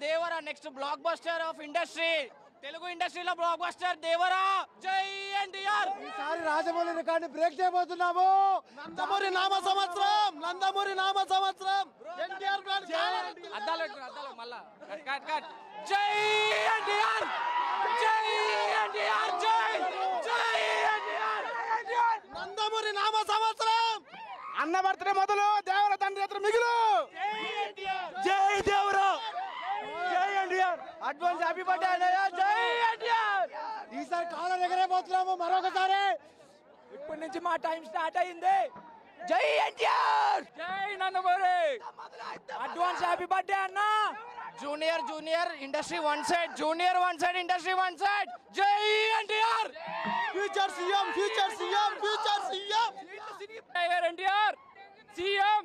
Devara next block buster of industry Telugu ఇండస్ట్రీలో block buster Devara జై ఎన్టీఆర్ ఈసారి రాజమౌళి రికార్డ్ బ్రేక్ చేయబోతున్నాము. నందమూరి నామ సంవత్సరం ఎన్టీఆర్ అద్దాలు మళ్ళా కట్ జై ఎన్టీఆర్ జై ఎన్టీఆర్ జై ఎన్టీఆర్ నందమూరి నామ సంవత్సరం అన్న బర్త్డే మొదలు దేవర తండ్రి ఎత్ర మిగులు జై దేవరా జై ఎన్టీఆర్ అడ్వాన్స్ హ్యాపీ బర్త్డే అన్నయ్య జై ఎన్టీఆర్. ఈసారి కాలం ఎగరేపోతున్నాము మరొకసారి. ఇప్పటి నుంచి మా టైం స్టార్ట్ అయింది. జై ఎన్టీఆర్ జై నందమూరి అడ్వాన్స్ హ్యాపీ బర్త్డే అన్న. Junior industry one side industry one side జై NTR future CM NTR CM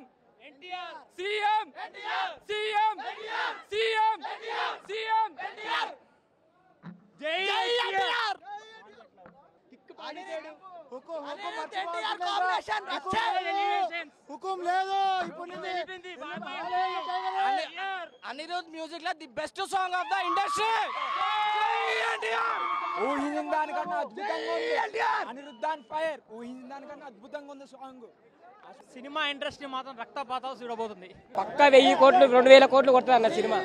జై ఎన్టీఆర్ హుకుం లేదు ఇప్పుడు అనిరుద్ మ్యూజిక్ లో the best song of the industry. ఊహించిన దానికన్నా అద్భుతంగా ఉంది. అనిరుద్ దాన్ ఫైర్ ఊహించిన దానికన్నా అద్భుతంగా ఉంది సాంగ్. సినిమా ఇండస్ట్రీ మాత్రం రక్తపాతాలు చూడబోతుంది. పక్కా 1000 కోట్లు 2000 కోట్లు కొట్టారు అన్న సినిమా.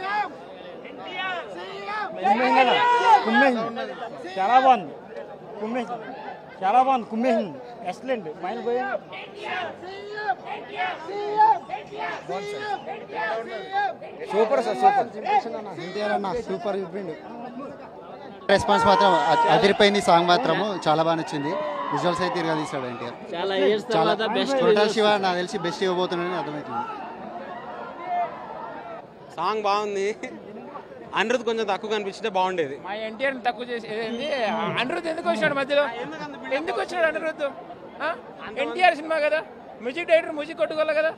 చాలా బాగుంది కుమ్మేసింది ఎక్సలెంట్ మైండ్ పోయింది. సూపర్ ఎన్టీఆర్ అన్న సూపర్ చెప్పిండు. రెస్పాన్స్ మాత్రం అదిరిపోయింది. సాంగ్ మాత్రము చాలా బాగా నచ్చింది. విజువల్స్ అయితే తిరిగా తీసాడు ఎన్టీఆర్. టోటల్ శివ నాకు తెలిసి బెస్ట్ ఇవ్వబోతున్నాడని అర్థమవుతుంది. సాంగ్ బాగుంది. అనిరుద్ కొంచెం తక్కువ కనిపించితే బాగుండేది. మా ఎన్టీఆర్ తక్కువ చేసేది అనిరుద్ ఎందుకు వచ్చాడు మధ్యలో? ఎందుకు వచ్చాడు అనిరుద్? ఎన్టీఆర్ సినిమా కదా, మ్యూజిక్ డైరెక్టర్ మ్యూజిక్ కొట్టుకోవాలి కదా.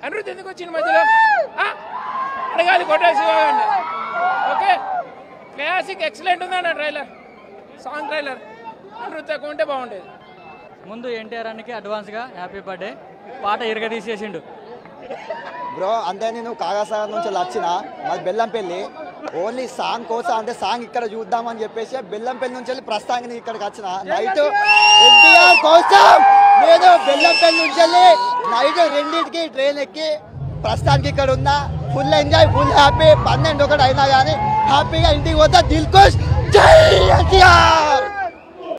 అనిరుద్ ఎందుకు వచ్చింది మధ్యలో? అడగాలి కొట్టేసి. ఓకే క్లాసిక్ ఎక్సలెంట్ ఉందన్న ట్రైలర్, సాంగ్ ట్రైలర్. అనిరుద్ తక్కువ ఉంటే బాగుండేది. ముందు ఎన్టీఆర్ అనికి అడ్వాన్స్గా హ్యాపీ బర్త్డే. పాట ఇరగదీసేసిండు బ్రో. అంతే నేను కాగాసాగర్ నుంచి వచ్చిన మాది బెల్లంపల్లి. ఓన్లీ సాంగ్ కోసం అంటే సాంగ్ ఇక్కడ చూద్దామని చెప్పేసి బెల్లంపల్లి నుంచి వెళ్ళి ప్రస్తుతానికి నేను ఇక్కడికి వచ్చిన. నైట్ ఎన్టీఆర్ కోసం నేను బెల్లంపల్లి నుంచి వెళ్ళి నైట్ 2ంటికి ట్రైన్ ఎక్కి ప్రస్తుతానికి ఇక్కడ ఉన్నా. Full enjoy, full happy. 12 అయినా కానీ హ్యాపీగా ఇంటికి పోతా. దిల్ ఖుష్. జై ఎన్టీఆర్.